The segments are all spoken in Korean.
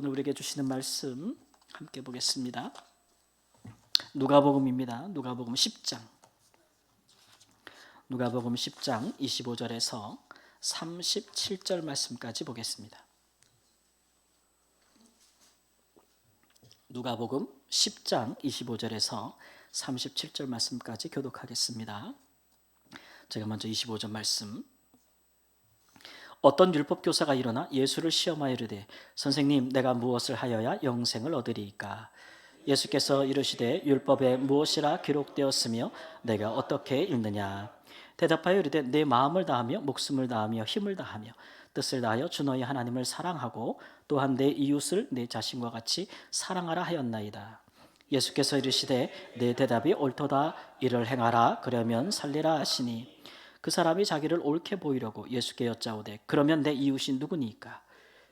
오늘 우리에게 주시는 말씀 함께 보겠습니다. 누가복음입니다. 누가복음 10장. 누가복음 10장 25절에서 37절 말씀까지 보겠습니다. 누가복음 10장 25절에서 37절 말씀까지 교독하겠습니다. 제가 먼저 25절 말씀. 어떤 율법 교사가 일어나 예수를 시험하여 이르되 선생님 내가 무엇을 하여야 영생을 얻으리이까? 예수께서 이르시되 율법에 무엇이라 기록되었으며 내가 어떻게 읽느냐? 대답하여 이르되 내 마음을 다하며 목숨을 다하며 힘을 다하며 뜻을 다하여 주 너희 하나님을 사랑하고 또한 내 이웃을 내 자신과 같이 사랑하라 하였나이다. 예수께서 이르시되 내 대답이 옳도다. 이를 행하라. 그러면 살리라 하시니 그 사람이 자기를 옳게 보이려고 예수께 여짜오되 그러면 내 이웃이 누구니까?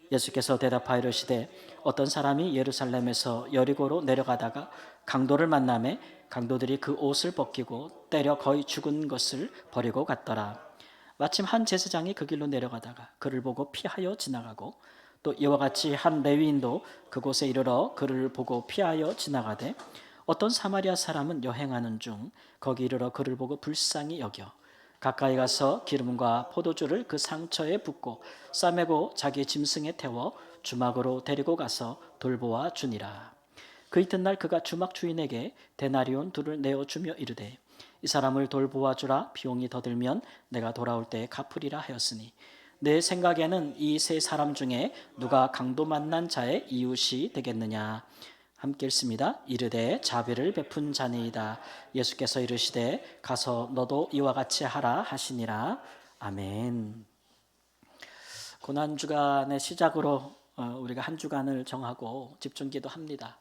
예수께서 대답하여 이르시되 어떤 사람이 예루살렘에서 여리고로 내려가다가 강도를 만나매 강도들이 그 옷을 벗기고 때려 거의 죽은 것을 버리고 갔더라. 마침 한 제사장이 그 길로 내려가다가 그를 보고 피하여 지나가고 또 이와 같이 한 레위인도 그곳에 이르러 그를 보고 피하여 지나가되 어떤 사마리아 사람은 여행하는 중 거기 이르러 그를 보고 불쌍히 여겨 가까이 가서 기름과 포도주를 그 상처에 붓고 싸매고 자기 짐승에 태워 주막으로 데리고 가서 돌보아 주니라. 그 이튿날 그가 주막 주인에게 데나리온 둘을 내어주며 이르되 이 사람을 돌보아 주라. 비용이 더 들면 내가 돌아올 때에 갚으리라 하였으니 내 생각에는 이 세 사람 중에 누가 강도 만난 자의 이웃이 되겠느냐? 함께 읽습니다. 이르되 자비를 베푼 자니이다. 예수께서 이르시되 가서 너도 이와 같이 하라 하시니라. 아멘. 고난주간의 시작으로 우리가 한 주간을 정하고 집중기도 합니다.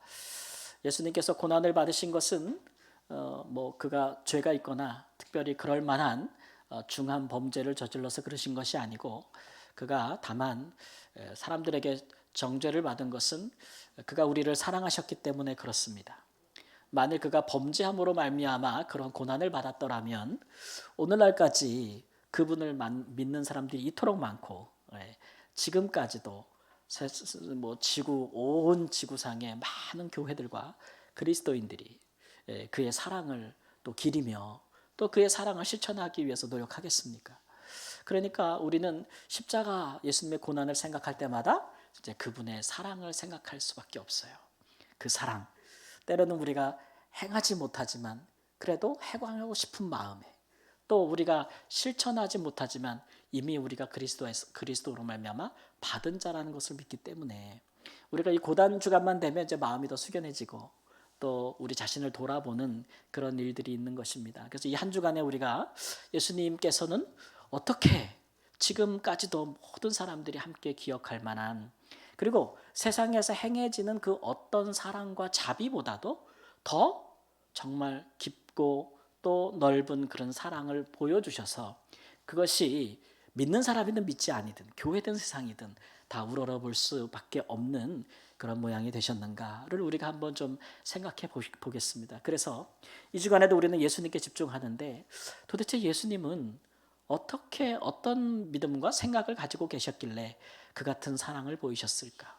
예수님께서 고난을 받으신 것은 그가 죄가 있거나 특별히 그럴 만한 중한 범죄를 저질러서 그러신 것이 아니고 그가 다만 사람들에게 정죄를 받은 것은 그가 우리를 사랑하셨기 때문에 그렇습니다. 만일 그가 범죄함으로 말미암아 그런 고난을 받았더라면 오늘날까지 그분을 믿는 사람들이 이토록 많고 지금까지도 온 지구상의 많은 교회들과 그리스도인들이 그의 사랑을 또 기리며 또 그의 사랑을 실천하기 위해서 노력하겠습니까? 그러니까 우리는 십자가 예수님의 고난을 생각할 때마다 이제 그분의 사랑을 생각할 수밖에 없어요. 그 사랑, 때로는 우리가 행하지 못하지만 그래도 해광하고 싶은 마음에 또 우리가 실천하지 못하지만 이미 우리가 그리스도로 말미암아 받은 자라는 것을 믿기 때문에 우리가 이 고단 주간만 되면 이제 마음이 더 숙연해지고 또 우리 자신을 돌아보는 그런 일들이 있는 것입니다. 그래서 이 한 주간에 우리가 예수님께서는 어떻게 지금까지도 모든 사람들이 함께 기억할 만한 그리고 세상에서 행해지는 그 어떤 사랑과 자비보다도 더 정말 깊고 또 넓은 그런 사랑을 보여주셔서 그것이 믿는 사람이든 믿지 아니든 교회든 세상이든 다 우러러 볼 수밖에 없는 그런 모양이 되셨는가를 우리가 한번 좀 생각해 보겠습니다. 그래서 이 주간에도 우리는 예수님께 집중하는데 도대체 예수님은 어떻게 어떤 믿음과 생각을 가지고 계셨길래 그 같은 사랑을 보이셨을까?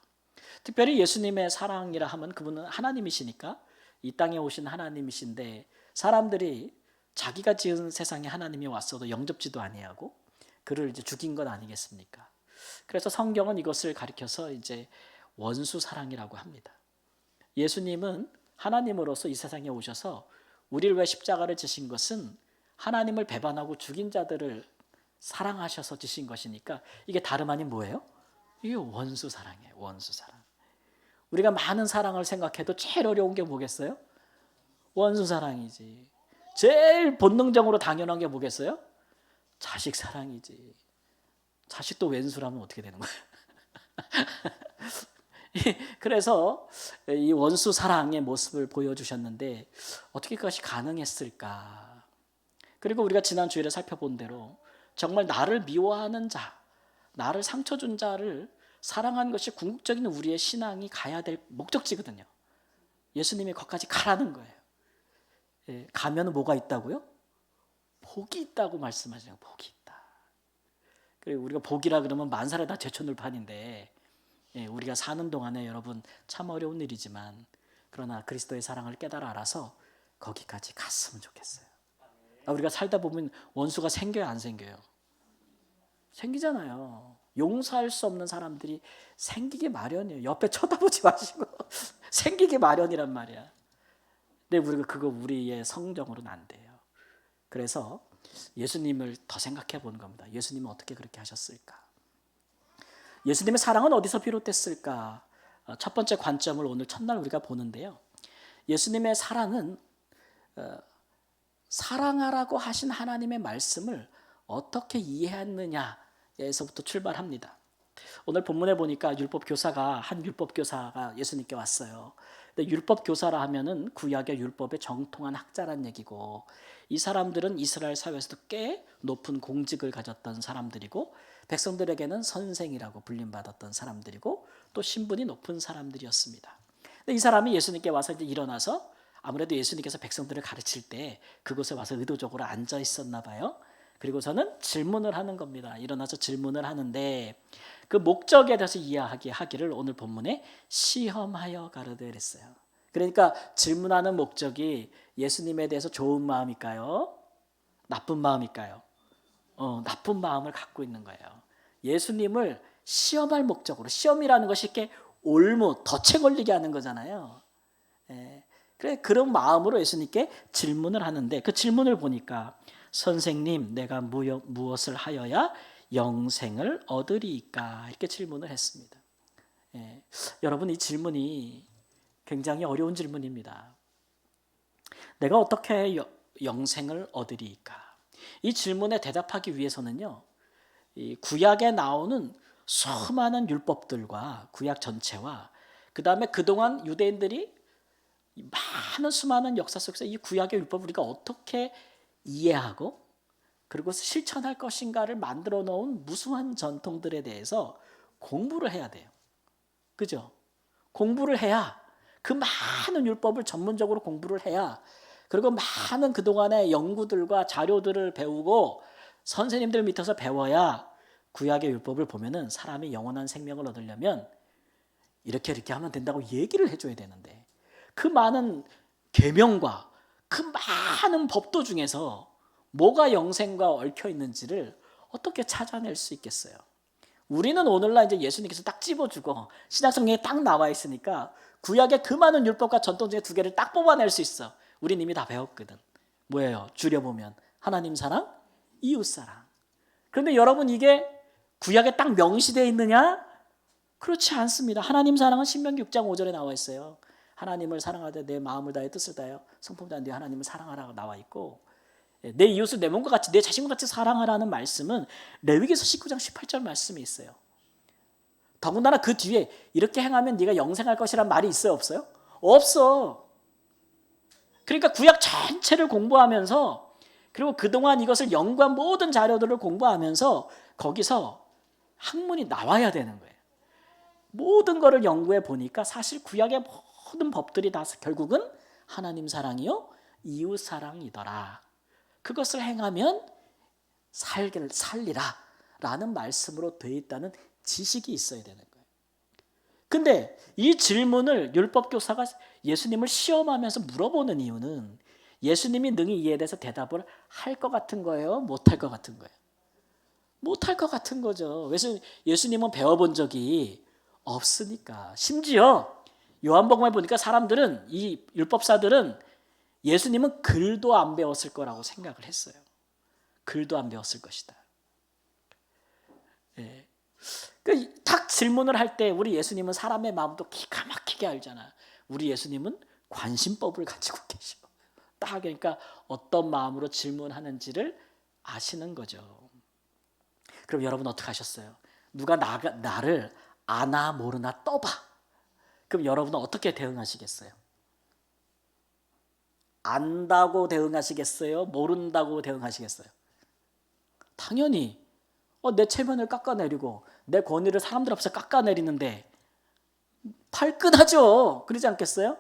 특별히 예수님의 사랑이라 하면 그분은 하나님이시니까 이 땅에 오신 하나님이신데 사람들이 자기가 지은 세상에 하나님이 왔어도 영접지도 아니하고 그를 이제 죽인 것 아니겠습니까? 그래서 성경은 이것을 가리켜서 이제 원수 사랑이라고 합니다. 예수님은 하나님으로서 이 세상에 오셔서 우리를 위해 십자가를 지신 것은 하나님을 배반하고 죽인 자들을 사랑하셔서 지신 것이니까 이게 다름 아닌 뭐예요? 이게 원수 사랑이에요. 원수 사랑. 우리가 많은 사랑을 생각해도 제일 어려운 게 뭐겠어요? 원수 사랑이지. 제일 본능적으로 당연한 게 뭐겠어요? 자식 사랑이지. 자식도 왼수라면 어떻게 되는 거예요? 그래서 이 원수 사랑의 모습을 보여주셨는데 어떻게 그것이 가능했을까? 그리고 우리가 지난 주일에 살펴본 대로 정말 나를 미워하는 자, 나를 상처 준 자를 사랑하는 것이 궁극적인 우리의 신앙이 가야 될 목적지거든요. 예수님이 거기까지 가라는 거예요. 가면 뭐가 있다고요? 복이 있다고 말씀하시죠. 복이 있다. 그리고 우리가 복이라 그러면 만사를 다 제쳐놓을 판인데 우리가 사는 동안에 여러분 참 어려운 일이지만 그러나 그리스도의 사랑을 깨달아 알아서 거기까지 갔으면 좋겠어요. 우리가 살다 보면 원수가 생겨요, 안 생겨요? 생기잖아요. 용서할 수 없는 사람들이 생기기 마련이에요. 옆에 쳐다보지 마시고 생기기 마련이란 말이야. 근데 우리가 그거 우리의 성정으로는 안 돼요. 그래서 예수님을 더 생각해 보는 겁니다. 예수님은 어떻게 그렇게 하셨을까? 예수님의 사랑은 어디서 비롯됐을까? 첫 번째 관점을 오늘 첫날 우리가 보는데요. 예수님의 사랑은 사랑하라고 하신 하나님의 말씀을 어떻게 이해했느냐에서부터 출발합니다. 오늘 본문에 보니까 한 율법 교사가 예수님께 왔어요. 근데 율법 교사라 하면은 구약의 율법에 정통한 학자란 얘기고, 이 사람들은 이스라엘 사회에서도 꽤 높은 공직을 가졌던 사람들이고 백성들에게는 선생이라고 불림받았던 사람들이고 또 신분이 높은 사람들이었습니다. 근데 이 사람이 예수님께 와서 이제 일어나서, 아무래도 예수님께서 백성들을 가르칠 때 그곳에 와서 의도적으로 앉아 있었나 봐요. 그리고서는 질문을 하는 겁니다. 일어나서 질문을 하는데 그 목적에 대해서 이야기하기를 오늘 본문에 시험하여 가르되 그랬어요. 그러니까 질문하는 목적이 예수님에 대해서 좋은 마음일까요? 나쁜 마음일까요? 나쁜 마음을 갖고 있는 거예요. 예수님을 시험할 목적으로, 시험이라는 것이 이렇게 덫에 걸리게 하는 거잖아요. 그런 마음으로 예수님께 질문을 하는데, 그 질문을 보니까 선생님, 내가 무엇을 하여야 영생을 얻으리이까? 이렇게 질문을 했습니다. 여러분, 이 질문이 굉장히 어려운 질문입니다. 내가 어떻게 영생을 얻으리이까? 이 질문에 대답하기 위해서는요, 이 구약에 나오는 수많은 율법들과 구약 전체와 그 다음에 그동안 유대인들이 많은 수많은 역사 속에서 이 구약의 율법을 우리가 어떻게 이해하고 그리고 실천할 것인가를 만들어 놓은 무수한 전통들에 대해서 공부를 해야 돼요. 그죠? 공부를 해야, 그 많은 율법을 전문적으로 공부를 해야, 그리고 많은 그동안의 연구들과 자료들을 배우고 선생님들 밑에서 배워야 구약의 율법을 보면은 사람이 영원한 생명을 얻으려면 이렇게 하면 된다고 얘기를 해줘야 되는데, 그 많은 계명과 그 많은 법도 중에서 뭐가 영생과 얽혀 있는지를 어떻게 찾아낼 수 있겠어요? 우리는 오늘날 이제 예수님께서 딱 집어주고 신약성경에 딱 나와 있으니까 구약의 그 많은 율법과 전통 중에 두 개를 딱 뽑아낼 수 있어. 우린 이미 다 배웠거든. 뭐예요? 줄여보면 하나님 사랑, 이웃 사랑. 그런데 여러분, 이게 구약에 딱 명시되어 있느냐? 그렇지 않습니다. 하나님 사랑은 신명기 6장 5절에 나와 있어요. 하나님을 사랑하되 내 마음을 다해 뜻을 다하여 성품 다하여 네 하나님을 사랑하라고 나와 있고, 내 이웃을 내 몸과 같이 내 자신과 같이 사랑하라는 말씀은 레위기서 19장 18절 말씀이 있어요. 더군다나 그 뒤에 이렇게 행하면 네가 영생할 것이란 말이 있어요, 없어요? 없어. 그러니까 구약 전체를 공부하면서, 그리고 그동안 이것을 연구한 모든 자료들을 공부하면서 거기서 학문이 나와야 되는 거예요. 모든 거를 연구해 보니까 사실 구약의 모든 법들이 다 결국은 하나님 사랑이요 이웃 사랑이더라. 그것을 행하면 살리라 라는 말씀으로 되어 있다는 지식이 있어야 되는 거예요. 근데 이 질문을 율법교사가 예수님을 시험하면서 물어보는 이유는 예수님이 능히 이에 대해서 대답을 할 것 같은 거예요? 못할 것 같은 거예요? 못할 것 같은 거죠. 예수님은 배워본 적이 없으니까. 심지어 요한복음에 보니까 사람들은, 이 율법사들은 예수님은 글도 안 배웠을 거라고 생각을 했어요. 글도 안 배웠을 것이다. 딱 질문을 할 때 우리 예수님은 사람의 마음도 기가 막히게 알잖아. 우리 예수님은 관심법을 가지고 계셔. 딱 그러니까 어떤 마음으로 질문하는지를 아시는 거죠. 그럼 여러분 어떻게 하셨어요? 누가 나를 아나 모르나 떠봐. 그럼 여러분은 어떻게 대응하시겠어요? 안다고 대응하시겠어요? 모른다고 대응하시겠어요? 당연히 내 체면을 깎아내리고 내 권위를 사람들 앞에서 깎아내리는데 발끈하죠. 그러지 않겠어요?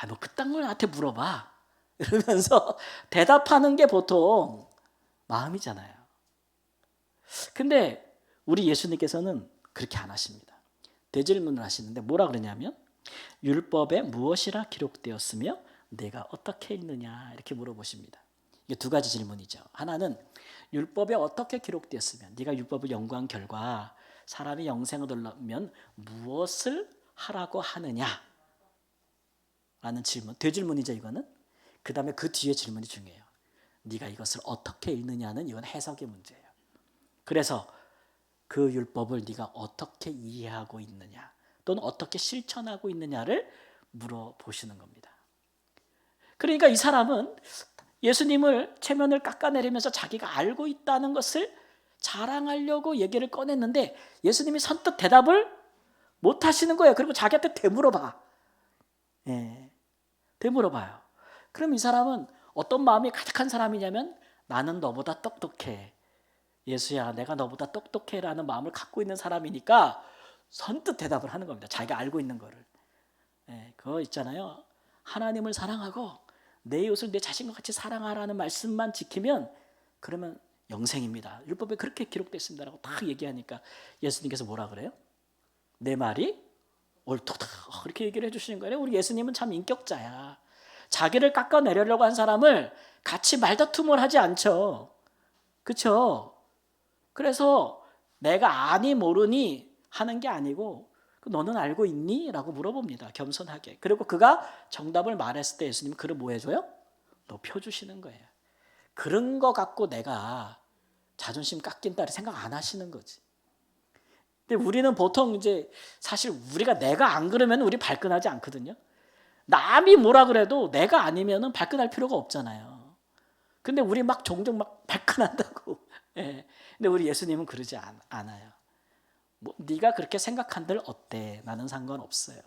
뭐 그딴 걸 나한테 물어봐 이러면서 대답하는 게 보통 마음이잖아요. 근데 우리 예수님께서는 그렇게 안 하십니다. 대질문을 하시는데 뭐라 그러냐면 율법에 무엇이라 기록되었으며 내가 어떻게 읽느냐 이렇게 물어보십니다. 이게 두 가지 질문이죠. 하나는 율법에 어떻게 기록되었으면 네가 율법을 연구한 결과 사람이 영생을 얻으려면 무엇을 하라고 하느냐 라는 질문, 대질문이죠 이거는. 그 다음에 그 뒤에 질문이 중요해요. 네가 이것을 어떻게 읽느냐는 이건 해석의 문제예요. 그래서 그 율법을 네가 어떻게 이해하고 있느냐 또는 어떻게 실천하고 있느냐를 물어보시는 겁니다. 그러니까 이 사람은 예수님을 체면을 깎아내리면서 자기가 알고 있다는 것을 자랑하려고 얘기를 꺼냈는데 예수님이 선뜻 대답을 못 하시는 거예요. 그리고 자기한테 되물어봐. 되물어봐요. 그럼 이 사람은 어떤 마음이 가득한 사람이냐면 나는 너보다 똑똑해. 예수야, 내가 너보다 똑똑해라는 마음을 갖고 있는 사람이니까 선뜻 대답을 하는 겁니다. 자기가 알고 있는 거를. 그거 있잖아요. 하나님을 사랑하고 내 이웃을 내 자신과 같이 사랑하라는 말씀만 지키면 그러면 영생입니다. 율법에 그렇게 기록됐습니다라고 딱 얘기하니까 예수님께서 뭐라 그래요? 내 말이 옳도다. 그렇게 얘기를 해주시는 거예요. 우리 예수님은 참 인격자야. 자기를 깎아내려고 한 사람을 같이 말다툼을 하지 않죠. 그렇죠? 그래서 내가 아니 모르니 하는 게 아니고 너는 알고 있니? 라고 물어봅니다. 겸손하게. 그리고 그가 정답을 말했을 때 예수님은 그를 뭐 해줘요? 높여주시는 거예요. 그런 거 갖고 내가 자존심 깎인다 생각 안 하시는 거지. 근데 우리는 보통 이제 사실 우리가 내가 안 그러면 우리 발끈하지 않거든요. 남이 뭐라 그래도 내가 아니면은 발끈할 필요가 없잖아요. 근데 우리 막 종종 막 발끈한다고. 근데 우리 예수님은 그러지 않아요. 뭐 네가 그렇게 생각한들 어때? 나는 상관없어요.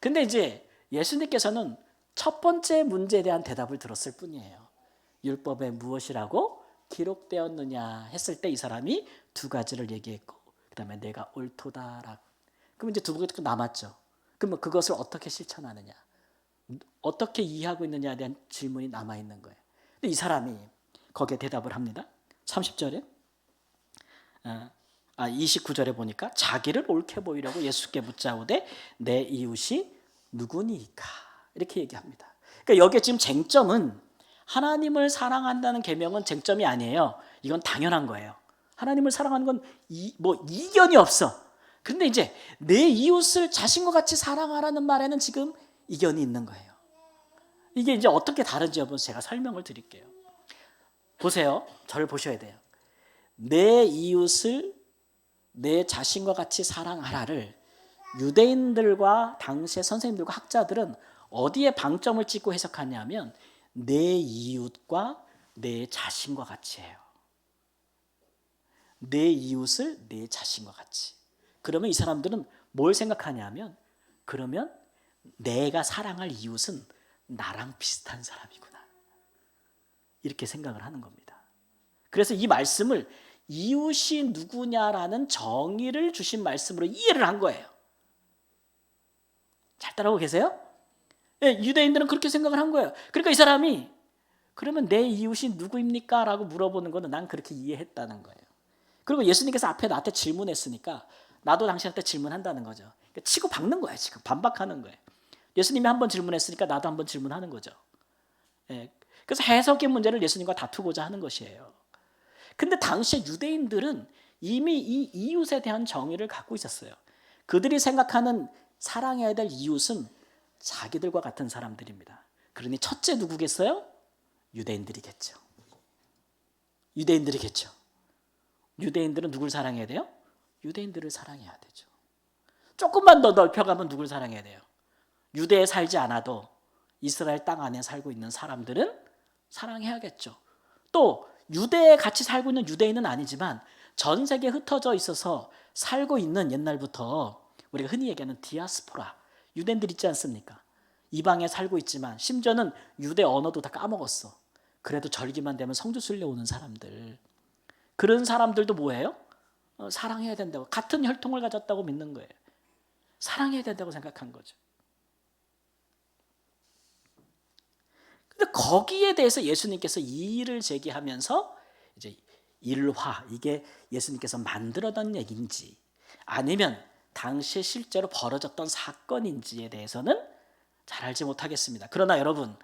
근데 이제 예수님께서는 첫 번째 문제에 대한 대답을 들었을 뿐이에요. 율법에 무엇이라고 기록되었느냐 했을 때 이 사람이 두 가지를 얘기했고 그다음에 내가 옳도다라고. 그럼 이제 두 가지가 남았죠. 그러면 그것을 어떻게 실천하느냐, 어떻게 이해하고 있느냐에 대한 질문이 남아있는 거예요. 근데 이 사람이 거기에 대답을 합니다. 30절에 29절에 보니까 자기를 옳게 보이려고 예수께 묻자오되 내 이웃이 누구니까 이렇게 얘기합니다. 그러니까 여기에 지금 쟁점은 하나님을 사랑한다는 계명은 쟁점이 아니에요. 이건 당연한 거예요. 하나님을 사랑하는 건 이견이 없어. 그런데 이제 내 이웃을 자신과 같이 사랑하라는 말에는 지금 이견이 있는 거예요. 이게 이제 어떻게 다른지 여러분 제가 설명을 드릴게요. 보세요. 저를 보셔야 돼요. 내 이웃을 내 자신과 같이 사랑하라를 유대인들과 당시의 선생님들과 학자들은 어디에 방점을 찍고 해석하냐면 내 이웃과 내 자신과 같이 해요. 내 이웃을 내 자신과 같이. 그러면 이 사람들은 뭘 생각하냐면 그러면 내가 사랑할 이웃은 나랑 비슷한 사람이구나. 이렇게 생각을 하는 겁니다. 그래서 이 말씀을 이웃이 누구냐라는 정의를 주신 말씀으로 이해를 한 거예요. 잘 따라오고 계세요? 유대인들은 그렇게 생각을 한 거예요. 그러니까 이 사람이 그러면 내 이웃이 누구입니까? 라고 물어보는 거는 난 그렇게 이해했다는 거예요. 그리고 예수님께서 앞에 나한테 질문했으니까 나도 당신한테 질문한다는 거죠. 그러니까 치고 박는 거예요. 지금 반박하는 거예요. 예수님이 한번 질문했으니까 나도 한번 질문하는 거죠. 그래서 해석의 문제를 예수님과 다투고자 하는 것이에요. 근데 당시에 유대인들은 이미 이 이웃에 대한 정의를 갖고 있었어요. 그들이 생각하는 사랑해야 될 이웃은 자기들과 같은 사람들입니다. 그러니 첫째 누구겠어요? 유대인들이겠죠. 유대인들이겠죠. 유대인들은 누굴 사랑해야 돼요? 유대인들을 사랑해야 되죠. 조금만 더 넓혀가면 누굴 사랑해야 돼요? 유대에 살지 않아도 이스라엘 땅 안에 살고 있는 사람들은 사랑해야겠죠. 또 유대에 같이 살고 있는 유대인은 아니지만 전 세계에 흩어져 있어서 살고 있는 옛날부터 우리가 흔히 얘기하는 디아스포라 유대인들 있지 않습니까? 이방에 살고 있지만 심지어는 유대 언어도 다 까먹었어. 그래도 절기만 되면 성주 순례 오는 사람들. 그런 사람들도 뭐예요? 사랑해야 된다고. 같은 혈통을 가졌다고 믿는 거예요. 사랑해야 된다고 생각한 거죠. 근데 거기에 대해서 예수님께서 이의를 제기하면서 이제 일화, 이게 예수님께서 만들어던 얘기인지 아니면 당시에 실제로 벌어졌던 사건인지에 대해서는 잘 알지 못하겠습니다. 그러나 여러분,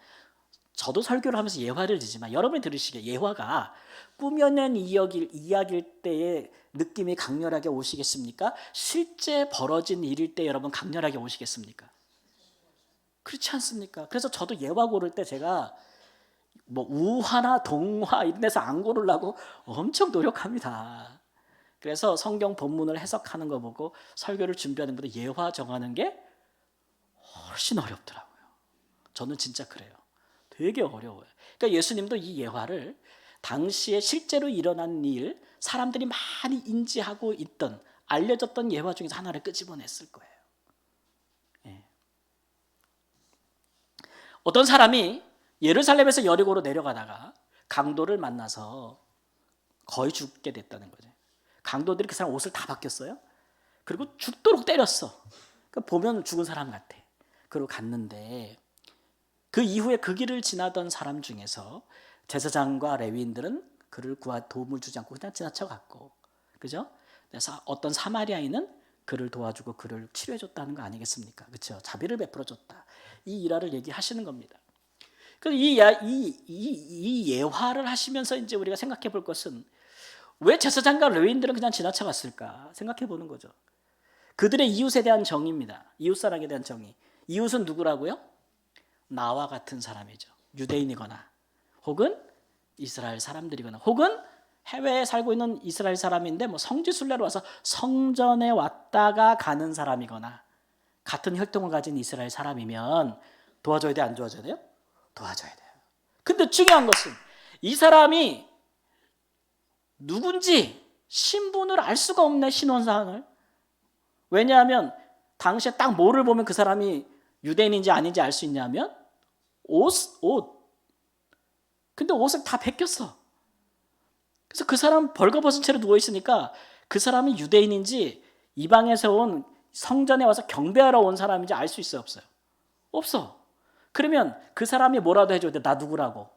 저도 설교를 하면서 예화를 드리지만 여러분이 들으시기에 예화가 꾸며낸 이야기일 때의 느낌이 강렬하게 오시겠습니까? 실제 벌어진 일일 때 여러분 강렬하게 오시겠습니까? 그렇지 않습니까? 그래서 저도 예화 고를 때 제가 뭐 우화나 동화 이런 데서 안 고르려고 엄청 노력합니다. 그래서 성경 본문을 해석하는 거 보고 설교를 준비하는 것보다 예화 정하는 게 훨씬 어렵더라고요. 저는 진짜 그래요. 되게 어려워요. 그러니까 예수님도 이 예화를 당시에 실제로 일어난 일, 사람들이 많이 인지하고 있던 알려졌던 예화 중에서 하나를 끄집어냈을 거예요. 예. 어떤 사람이 예루살렘에서 여리고로 내려가다가 강도를 만나서 거의 죽게 됐다는 거죠. 강도들이 그 사람 옷을 다 벗겼어요. 그리고 죽도록 때렸어. 그러니까 보면 죽은 사람 같아. 그리고 갔는데 그 이후에 그 길을 지나던 사람 중에서 제사장과 레위인들은 그를 도움을 주지 않고 그냥 지나쳐갔고, 그죠? 그래서 어떤 사마리아인은 그를 도와주고 그를 치료해줬다는 거 아니겠습니까? 그렇죠? 자비를 베풀어줬다. 이 일화를 얘기하시는 겁니다. 이 예화를 하시면서 이제 우리가 생각해 볼 것은 왜 제사장과 레위인들은 그냥 지나쳐갔을까 생각해 보는 거죠. 그들의 이웃에 대한 정의입니다. 이웃사랑에 대한 정의. 이웃은 누구라고요? 나와 같은 사람이죠. 유대인이거나 혹은 이스라엘 사람들이거나 혹은 해외에 살고 있는 이스라엘 사람인데 뭐 성지순례로 와서 성전에 왔다가 가는 사람이거나 같은 혈통을 가진 이스라엘 사람이면 도와줘야 돼, 안 도와줘야 돼요? 도와줘야 돼요. 근데 중요한 것은 이 사람이 누군지 신분을 알 수가 없네, 신원사항을. 왜냐하면 당시에 딱 뭐를 보면 그 사람이 유대인인지 아닌지 알 수 있냐면 옷. 근데 옷을 다 벗겼어. 그래서 그 사람 벌거벗은 채로 누워있으니까 그 사람이 유대인인지 이방에서 온 성전에 와서 경배하러 온 사람인지 알 수 있어요, 없어요? 없어. 그러면 그 사람이 뭐라도 해줘야 돼. 나 누구라고.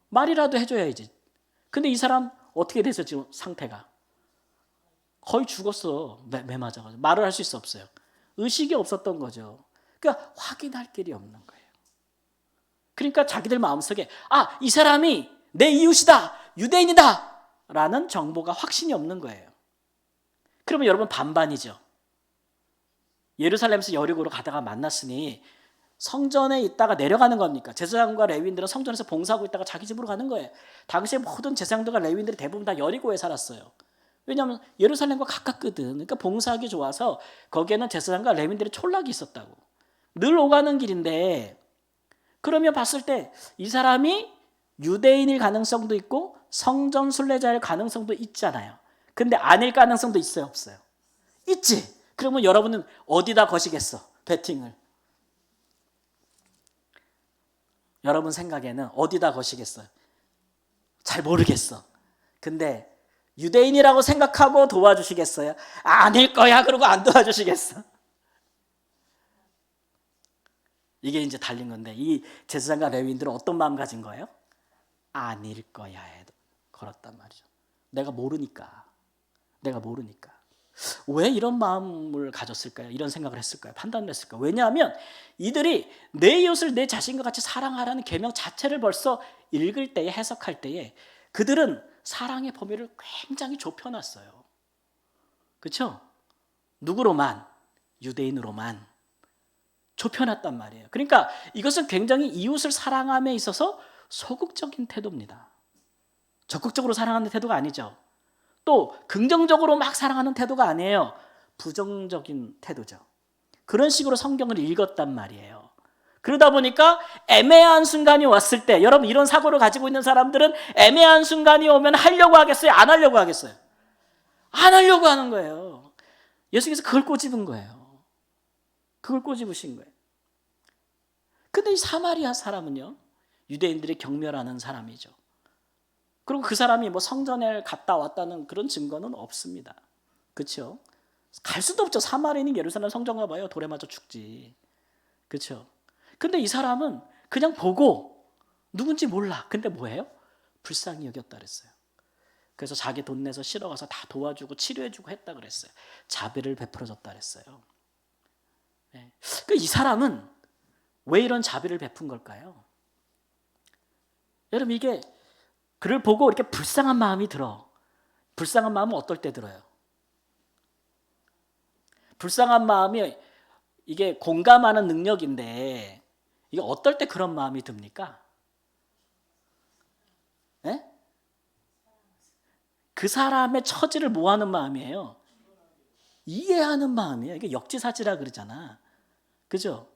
말이라도 해줘야지. 근데 이 사람 어떻게 돼서 지금 상태가? 거의 죽었어. 매 맞아가지고. 말을 할 수 없어요. 의식이 없었던 거죠. 그러니까 확인할 길이 없는 거예요. 그러니까 자기들 마음속에 이 사람이 내 이웃이다. 유대인이다. 라는 정보가 확신이 없는 거예요. 그러면 여러분 반반이죠. 예루살렘에서 여리고로 가다가 만났으니 성전에 있다가 내려가는 겁니까? 제사장과 레위인들은 성전에서 봉사하고 있다가 자기 집으로 가는 거예요. 당시에 모든 제사장들과 레위인들이 대부분 다 여리고에 살았어요. 왜냐하면 예루살렘과 가깝거든. 그러니까 봉사하기 좋아서 거기에는 제사장과 레위인들의 촌락이 있었다고. 늘 오가는 길인데 그러면 봤을 때 이 사람이 유대인일 가능성도 있고 성전 순례자일 가능성도 있잖아요. 근데 아닐 가능성도 있어요, 없어요? 있지. 그러면 여러분은 어디다 거시겠어? 배팅을. 여러분 생각에는 어디다 거시겠어요? 잘 모르겠어. 근데 유대인이라고 생각하고 도와주시겠어요? 아닐 거야. 그러고 안 도와주시겠어? 이게 이제 달린 건데 이 제사장과 레위인들은 어떤 마음 가진 거예요? 아닐 거야 해도 걸었단 말이죠. 내가 모르니까. 왜 이런 마음을 가졌을까요? 이런 생각을 했을까요? 판단을 했을까요? 왜냐하면 이들이 내 이웃을 내 자신과 같이 사랑하라는 계명 자체를 벌써 읽을 때에 해석할 때에 그들은 사랑의 범위를 굉장히 좁혀놨어요. 그렇죠? 누구로만? 유대인으로만 좁혀놨단 말이에요. 그러니까 이것은 굉장히 이웃을 사랑함에 있어서 소극적인 태도입니다. 적극적으로 사랑하는 태도가 아니죠. 또 긍정적으로 막 사랑하는 태도가 아니에요. 부정적인 태도죠. 그런 식으로 성경을 읽었단 말이에요. 그러다 보니까 애매한 순간이 왔을 때 여러분 이런 사고를 가지고 있는 사람들은 애매한 순간이 오면 하려고 하겠어요? 안 하려고 하겠어요? 안 하려고 하는 거예요. 예수님께서 그걸 꼬집은 거예요. 그걸 꼬집으신 거예요. 근데 이 사마리아 사람은요, 유대인들이 경멸하는 사람이죠. 그리고 그 사람이 뭐 성전에 갔다 왔다는 그런 증거는 없습니다. 그렇죠? 갈 수도 없죠. 사마리아인이 예루살렘 성전 가봐요. 돌에 맞아 죽지. 그렇죠? 근데 이 사람은 그냥 보고 누군지 몰라. 근데 뭐예요? 불쌍히 여겼다 그랬어요. 그래서 자기 돈 내서 실어 가서 다 도와주고 치료해주고 했다 그랬어요. 자비를 베풀어줬다 그랬어요. 네. 이 사람은 왜 이런 자비를 베푼 걸까요? 여러분, 이게 그를 보고 이렇게 불쌍한 마음이 들어. 불쌍한 마음은 어떨 때 들어요? 불쌍한 마음이 이게 공감하는 능력인데 이게 어떨 때 그런 마음이 듭니까? 네? 그 사람의 처지를 뭐 하는 마음이에요? 이해하는 마음이에요. 이게 역지사지라 그러잖아. 그죠?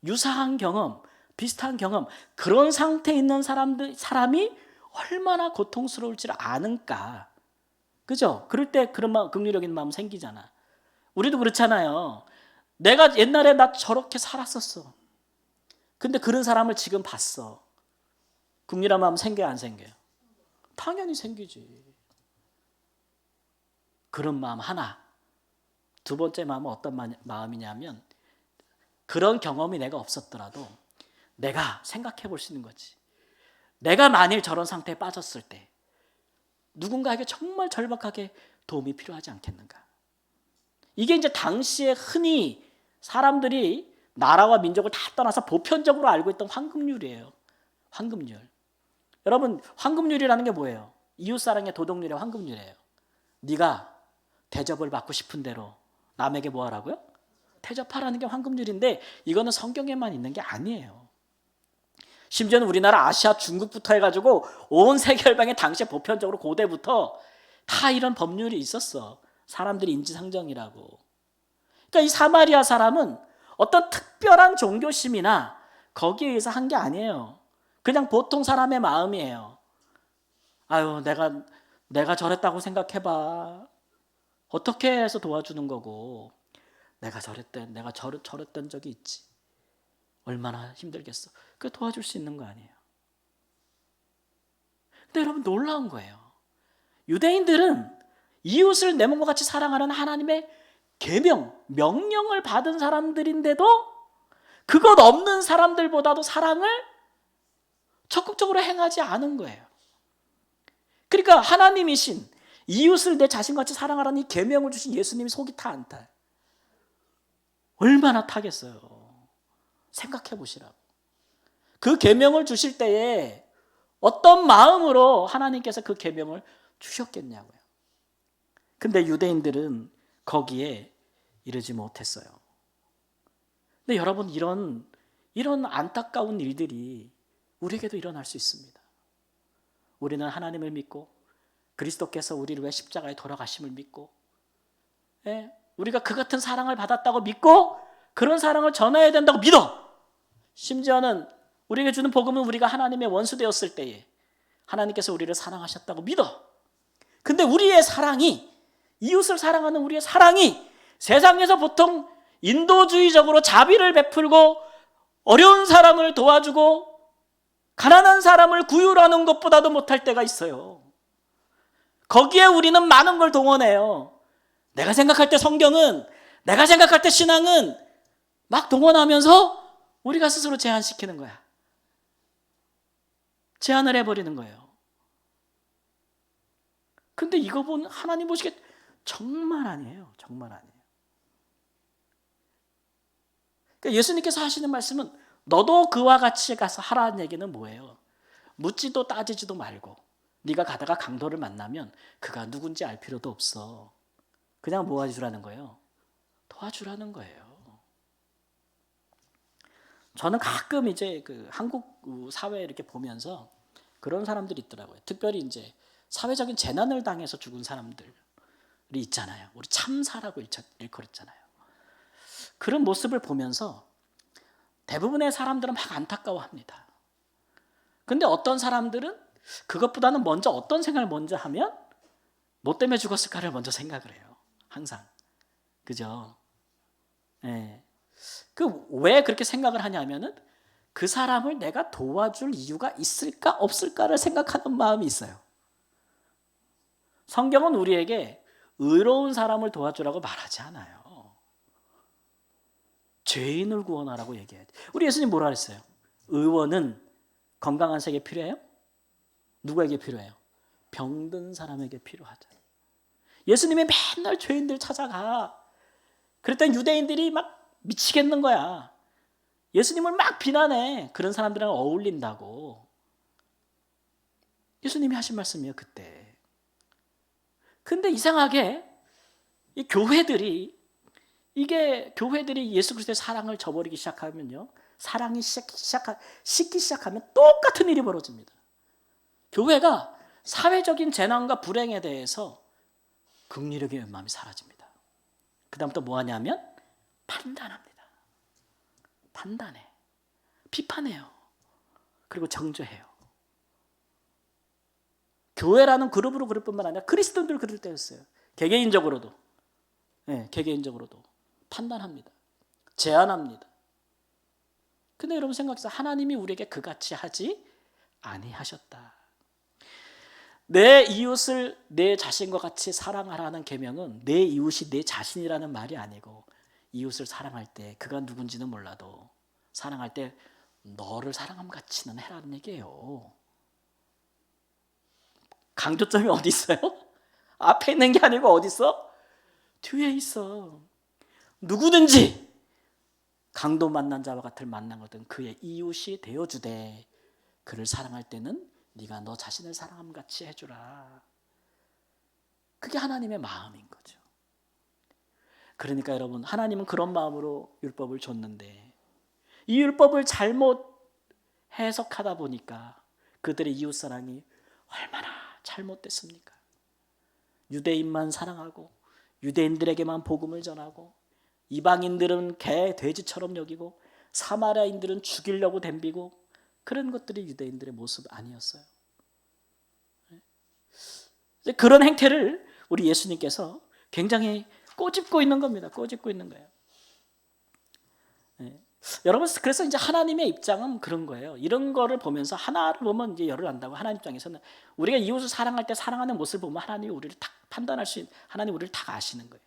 유사한 경험, 비슷한 경험, 그런 상태에 있는 사람이 얼마나 고통스러울지를 아는가. 그죠? 그럴 때 그런 마음, 긍휼적인 마음 생기잖아. 우리도 그렇잖아요. 내가 옛날에 나 저렇게 살았었어. 근데 그런 사람을 지금 봤어. 긍휼한 마음 생겨요, 안 생겨요? 당연히 생기지. 그런 마음 하나. 두 번째 마음은 어떤 마음이냐면 그런 경험이 내가 없었더라도 내가 생각해 볼 수 있는 거지. 내가 만일 저런 상태에 빠졌을 때 누군가에게 정말 절박하게 도움이 필요하지 않겠는가. 이게 이제 당시에 흔히 사람들이 나라와 민족을 다 떠나서 보편적으로 알고 있던 황금률이에요. 황금률. 여러분, 황금률이라는 게 뭐예요? 이웃사랑의 도덕률의 황금률이에요. 네가 대접을 받고 싶은 대로 남에게 뭐 하라고요? 대접하라는 게 황금률인데 이거는 성경에만 있는 게 아니에요. 심지어는 우리나라, 아시아, 중국부터 해가지고 온 세계 열방에 당시에 보편적으로 고대부터 다 이런 법률이 있었어. 사람들이 인지상정이라고. 그러니까 이 사마리아 사람은 어떤 특별한 종교심이나 거기에 의해서 한 게 아니에요. 그냥 보통 사람의 마음이에요. 아유, 내가 저랬다고 생각해봐. 어떻게 해서 도와주는 거고. 내가 저랬던 적이 있지. 얼마나 힘들겠어. 그 도와줄 수 있는 거 아니에요. 근데 여러분, 놀라운 거예요. 유대인들은 이웃을 내 몸과 같이 사랑하는 하나님의 계명, 명령을 받은 사람들인데도 그것 없는 사람들보다도 사랑을 적극적으로 행하지 않은 거예요. 그러니까 하나님이신 이웃을 내 자신같이 사랑하라는 이 계명을 주신 예수님이 속이 타 안 타요? 얼마나 타겠어요. 생각해 보시라고. 그 계명을 주실 때에 어떤 마음으로 하나님께서 그 계명을 주셨겠냐고요. 근데 유대인들은 거기에 이르지 못했어요. 근데 여러분, 이런 안타까운 일들이 우리에게도 일어날 수 있습니다. 우리는 하나님을 믿고 그리스도께서 우리를 위해 십자가에 돌아가심을 믿고, 우리가 그 같은 사랑을 받았다고 믿고 그런 사랑을 전해야 된다고 믿어. 심지어는 우리에게 주는 복음은 우리가 하나님의 원수 되었을 때에 하나님께서 우리를 사랑하셨다고 믿어. 근데 우리의 사랑이, 이웃을 사랑하는 우리의 사랑이 세상에서 보통 인도주의적으로 자비를 베풀고 어려운 사람을 도와주고 가난한 사람을 구휼하는 것보다도 못할 때가 있어요. 거기에 우리는 많은 걸 동원해요. 내가 생각할 때 성경은, 내가 생각할 때 신앙은 막 동원하면서 우리가 스스로 제한시키는 거야. 제한을 해버리는 거예요. 근데 이거 하나님 보시기에 정말 아니에요. 정말 아니에요. 그러니까 예수님께서 하시는 말씀은 너도 그와 같이 가서 하라는 얘기는 뭐예요? 묻지도 따지지도 말고 네가 가다가 강도를 만나면 그가 누군지 알 필요도 없어. 그냥 뭐 해주라는 거예요? 도와주라는 거예요. 저는 가끔 이제 그 한국 사회 이렇게 보면서 그런 사람들이 있더라고요. 특별히 이제 사회적인 재난을 당해서 죽은 사람들이 있잖아요. 우리 참사라고 일컬었잖아요. 그런 모습을 보면서 대부분의 사람들은 막 안타까워합니다. 근데 어떤 사람들은 그것보다는 먼저 어떤 생각을 먼저 하면 뭐 때문에 죽었을까를 먼저 생각을 해요. 항상. 그죠? 네. 왜 그렇게 생각을 하냐면은 그 사람을 내가 도와줄 이유가 있을까 없을까를 생각하는 마음이 있어요. 성경은 우리에게 의로운 사람을 도와주라고 말하지 않아요. 죄인을 구원하라고 얘기해야 돼. 우리 예수님 뭐라 그랬어요? 의원은 건강한 세계 필요해요? 누구에게 필요해요? 병든 사람에게 필요하잖아요. 예수님이 맨날 죄인들 찾아가. 그랬더니 유대인들이 막 미치겠는 거야. 예수님을 막 비난해. 그런 사람들이랑 어울린다고. 예수님이 하신 말씀이에요, 그때. 근데 이상하게 이 교회들이 예수 그리스도의 사랑을 저버리기 시작하면요. 사랑이 식기 시작하면 똑같은 일이 벌어집니다. 교회가 사회적인 재난과 불행에 대해서 긍휼의 마음이 사라집니다. 그 다음부터 뭐 하냐면 판단합니다. 판단해. 비판해요. 그리고 정죄해요. 교회라는 그룹으로 그럴 뿐만 아니라 그리스도인들 그럴 때였어요. 개개인적으로도. 네, 개개인적으로도 판단합니다. 제안합니다. 근데 여러분 생각해서 하나님이 우리에게 그같이 하지 아니하셨다. 내 이웃을 내 자신과 같이 사랑하라는 계명은 내 이웃이 내 자신이라는 말이 아니고 이웃을 사랑할 때 그가 누군지는 몰라도 사랑할 때 너를 사랑함 같이는 해라는 얘기예요. 강조점이 어디 있어요? 앞에 있는 게 아니고 어디 있어? 뒤에 있어. 누구든지 강도 만난 자와 같을 만난 것은 그의 이웃이 되어주되 그를 사랑할 때는 네가 너 자신을 사랑함 같이 해주라. 그게 하나님의 마음인 거죠. 그러니까 여러분, 하나님은 그런 마음으로 율법을 줬는데 이 율법을 잘못 해석하다 보니까 그들의 이웃사랑이 얼마나 잘못됐습니까? 유대인만 사랑하고 유대인들에게만 복음을 전하고 이방인들은 개, 돼지처럼 여기고 사마리아인들은 죽이려고 덤비고 그런 것들이 유대인들의 모습 아니었어요. 그런 행태를 우리 예수님께서 굉장히 꼬집고 있는 겁니다. 꼬집고 있는 거예요. 여러분, 그래서 이제 하나님의 입장은 그런 거예요. 이런 거를 보면서 하나를 보면 이제 열을 안다고 하나님 입장에서는 우리가 이웃을 사랑할 때 사랑하는 모습을 보면 하나님이 우리를 딱 판단할 수 있는, 하나님 우리를 딱 아시는 거예요.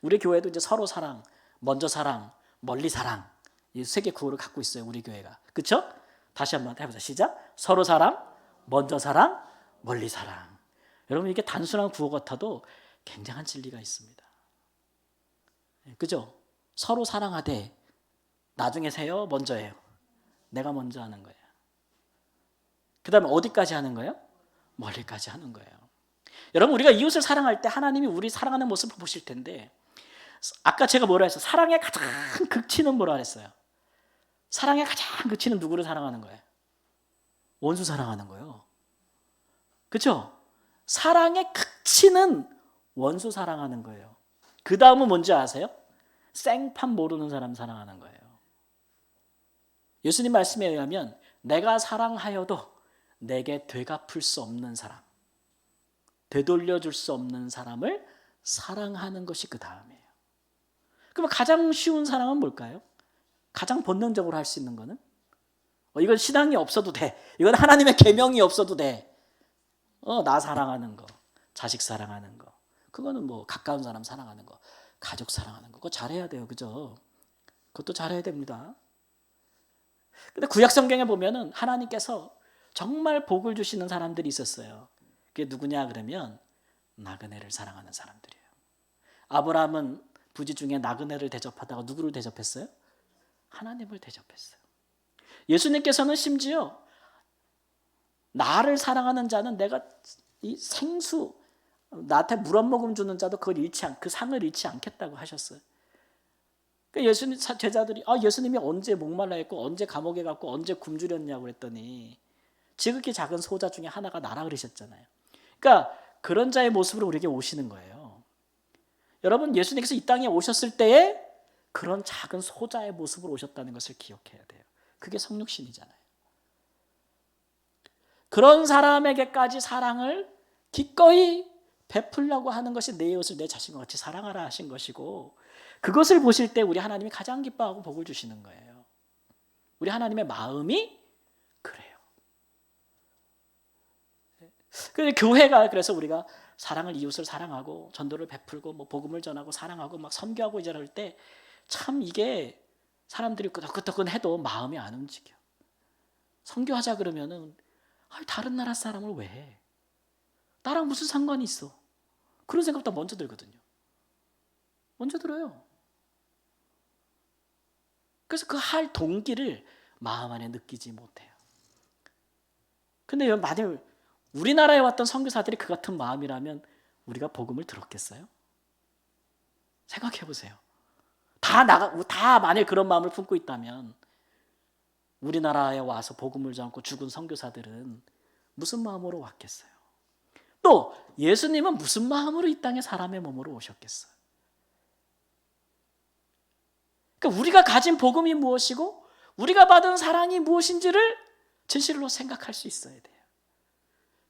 우리 교회도 이제 서로 사랑, 먼저 사랑, 멀리 사랑 이 세 개 구호를 갖고 있어요. 우리 교회가. 그렇죠? 다시 한번 해보자. 시작. 서로 사랑, 먼저 사랑, 멀리 사랑. 여러분 이게 단순한 구호 같아도 굉장한 진리가 있습니다. 그죠? 서로 사랑하되 나중에 세요? 먼저 해요? 내가 먼저 하는 거예요. 그 다음에 어디까지 하는 거예요? 멀리까지 하는 거예요. 여러분 우리가 이웃을 사랑할 때 하나님이 우리 사랑하는 모습을 보실 텐데 아까 제가 뭐라 했어요? 사랑의 가장 극치는 뭐라 했어요? 사랑의 가장 극치는 누구를 사랑하는 거예요? 원수 사랑하는 거예요. 그렇죠? 사랑의 극치는 원수 사랑하는 거예요. 그 다음은 뭔지 아세요? 생판 모르는 사람 사랑하는 거예요. 예수님 말씀에 의하면 내가 사랑하여도 내게 되갚을 수 없는 사람, 되돌려줄 수 없는 사람을 사랑하는 것이 그 다음이에요. 그럼 가장 쉬운 사랑은 뭘까요? 가장 본능적으로 할 수 있는 거는? 이건 신앙이 없어도 돼. 이건 하나님의 계명이 없어도 돼. 나 사랑하는 거, 자식 사랑하는 거, 그거는 뭐 가까운 사람 사랑하는 거, 가족 사랑하는 거, 그거 잘해야 돼요, 그죠? 그것도 잘해야 됩니다. 근데 구약 성경에 보면은 하나님께서 정말 복을 주시는 사람들이 있었어요. 그게 누구냐 그러면 나그네를 사랑하는 사람들이에요. 아브라함은 부지 중에 나그네를 대접하다가 누구를 대접했어요? 하나님을 대접했어요. 예수님께서는 심지어 나를 사랑하는 자는 내가 이 생수 나한테 물 한 모금 주는 자도 그 상을 잃지 않겠다고 하셨어요. 그러니까 예수님 제자들이 예수님이 언제 목말라 했고 언제 감옥에 갔고 언제 굶주렸냐고 그랬더니 지극히 작은 소자 중에 하나가 나라 그러셨잖아요. 그러니까 그런 자의 모습으로 우리에게 오시는 거예요. 여러분 예수님께서 이 땅에 오셨을 때에 그런 작은 소자의 모습으로 오셨다는 것을 기억해야 돼요. 그게 성육신이잖아요. 그런 사람에게까지 사랑을 기꺼이 베풀려고 하는 것이 내 이웃을 내 자신과 같이 사랑하라 하신 것이고 그것을 보실 때 우리 하나님이 가장 기뻐하고 복을 주시는 거예요. 우리 하나님의 마음이 그래요. 그래서 우리가 사랑을 이웃을 사랑하고 전도를 베풀고 뭐 복음을 전하고 사랑하고 막 선교하고 이럴 때 참 이게 사람들이 끄덕끄덕 해도 마음이 안 움직여. 선교하자 그러면은 다른 나라 사람을 왜 해? 나랑 무슨 상관이 있어? 그런 생각부터 먼저 들거든요. 먼저 들어요. 그래서 그 할 동기를 마음 안에 느끼지 못해요. 근데 만약 우리나라에 왔던 선교사들이 그 같은 마음이라면 우리가 복음을 들었겠어요? 생각해 보세요. 다 만약 그런 마음을 품고 있다면 우리나라에 와서 복음을 전하고 죽은 선교사들은 무슨 마음으로 왔겠어요? 또 예수님은 무슨 마음으로 이 땅에 사람의 몸으로 오셨겠어요? 그러니까 우리가 가진 복음이 무엇이고 우리가 받은 사랑이 무엇인지를 진실로 생각할 수 있어야 돼요.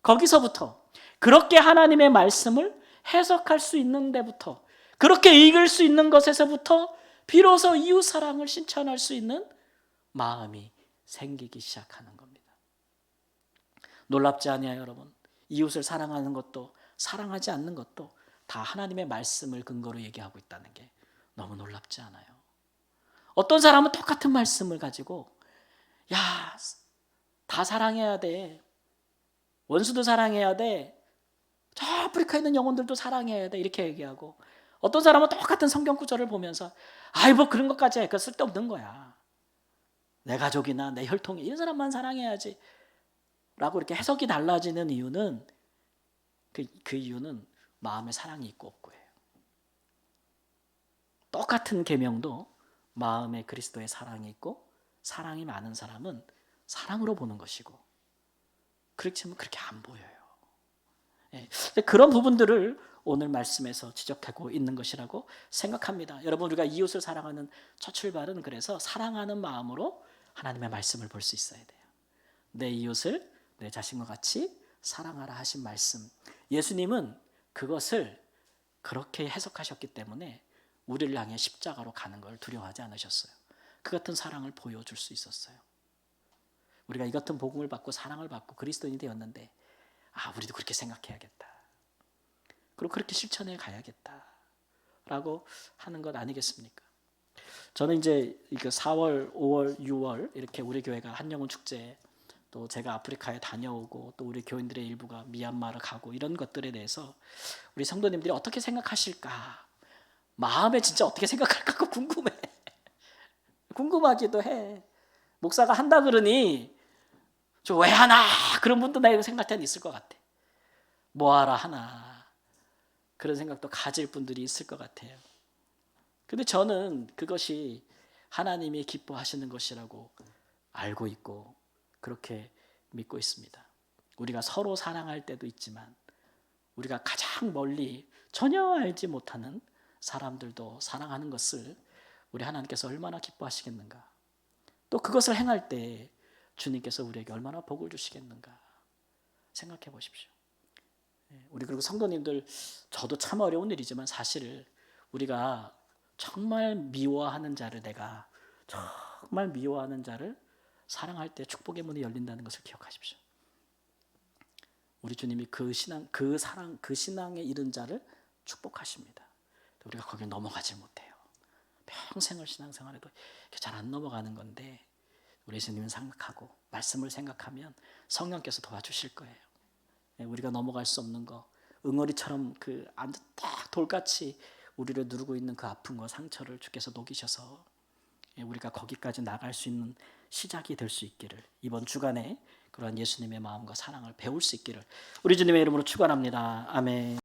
거기서부터 그렇게 하나님의 말씀을 해석할 수 있는 데부터, 그렇게 읽을 수 있는 것에서부터 비로소 이웃 사랑을 실천할 수 있는 마음이 생기기 시작하는 겁니다. 놀랍지 않아요, 여러분? 이웃을 사랑하는 것도 사랑하지 않는 것도 다 하나님의 말씀을 근거로 얘기하고 있다는 게 너무 놀랍지 않아요? 어떤 사람은 똑같은 말씀을 가지고 야, 다 사랑해야 돼. 원수도 사랑해야 돼. 저 아프리카에 있는 영혼들도 사랑해야 돼. 이렇게 얘기하고, 어떤 사람은 똑같은 성경 구절을 보면서 아이 뭐 그런 것까지 해. 그거 쓸데없는 거야. 내 가족이나 내 혈통이 이런 사람만 사랑해야지 라고 이렇게 해석이 달라지는 이유는 그 이유는 마음에 사랑이 있고 없고예요. 똑같은 계명도 마음에 그리스도의 사랑이 있고 사랑이 많은 사람은 사랑으로 보는 것이고 그렇지 않으면 그렇게 안 보여요. 그런 부분들을 오늘 말씀에서 지적하고 있는 것이라고 생각합니다. 여러분, 우리가 이웃을 사랑하는 첫 출발은 그래서 사랑하는 마음으로 하나님의 말씀을 볼 수 있어야 돼요. 내 이웃을 내 자신과 같이 사랑하라 하신 말씀, 예수님은 그것을 그렇게 해석하셨기 때문에 우리를 향해 십자가로 가는 걸 두려워하지 않으셨어요. 그 같은 사랑을 보여줄 수 있었어요. 우리가 이 같은 복음을 받고 사랑을 받고 그리스도인이 되었는데 우리도 그렇게 생각해야겠다. 그리고 그렇게 실천해 가야겠다. 라고 하는 것 아니겠습니까? 저는 이제 4월, 5월, 6월 이렇게 우리 교회가 한영훈 축제, 또 제가 아프리카에 다녀오고 또 우리 교인들의 일부가 미얀마를 가고 이런 것들에 대해서 우리 성도님들이 어떻게 생각하실까? 마음에 진짜 어떻게 생각할까 궁금해. 궁금하기도 해. 목사가 한다 그러니 저 왜 하나? 그런 분도 내가 생각할 때는 있을 것 같아. 뭐하라 하나? 그런 생각도 가질 분들이 있을 것 같아요. 근데 저는 그것이 하나님이 기뻐하시는 것이라고 알고 있고 그렇게 믿고 있습니다. 우리가 서로 사랑할 때도 있지만 우리가 가장 멀리 전혀 알지 못하는 사람들도 사랑하는 것을 우리 하나님께서 얼마나 기뻐하시겠는가. 또 그것을 행할 때 주님께서 우리에게 얼마나 복을 주시겠는가 생각해 보십시오. 우리 그리고 성도님들, 저도 참 어려운 일이지만 사실 우리가 정말 미워하는 자를, 내가 정말 미워하는 자를 사랑할 때 축복의 문이 열린다는 것을 기억하십시오. 우리 주님이 그 신앙, 그 사랑, 그 신앙에 이른 자를 축복하십니다. 우리가 거기에 넘어가지 못해요. 평생을 신앙생활에도 잘 안 넘어가는 건데 우리 예수님은 생각하고 말씀을 생각하면 성령께서 도와주실 거예요. 우리가 넘어갈 수 없는 거, 응어리처럼 딱 돌같이 우리를 누르고 있는 그 아픈 거, 상처를 주께서 녹이셔서 우리가 거기까지 나갈 수 있는 시작이 될 수 있기를, 이번 주간에 그러한 예수님의 마음과 사랑을 배울 수 있기를 우리 주님의 이름으로 축원합니다. 아멘.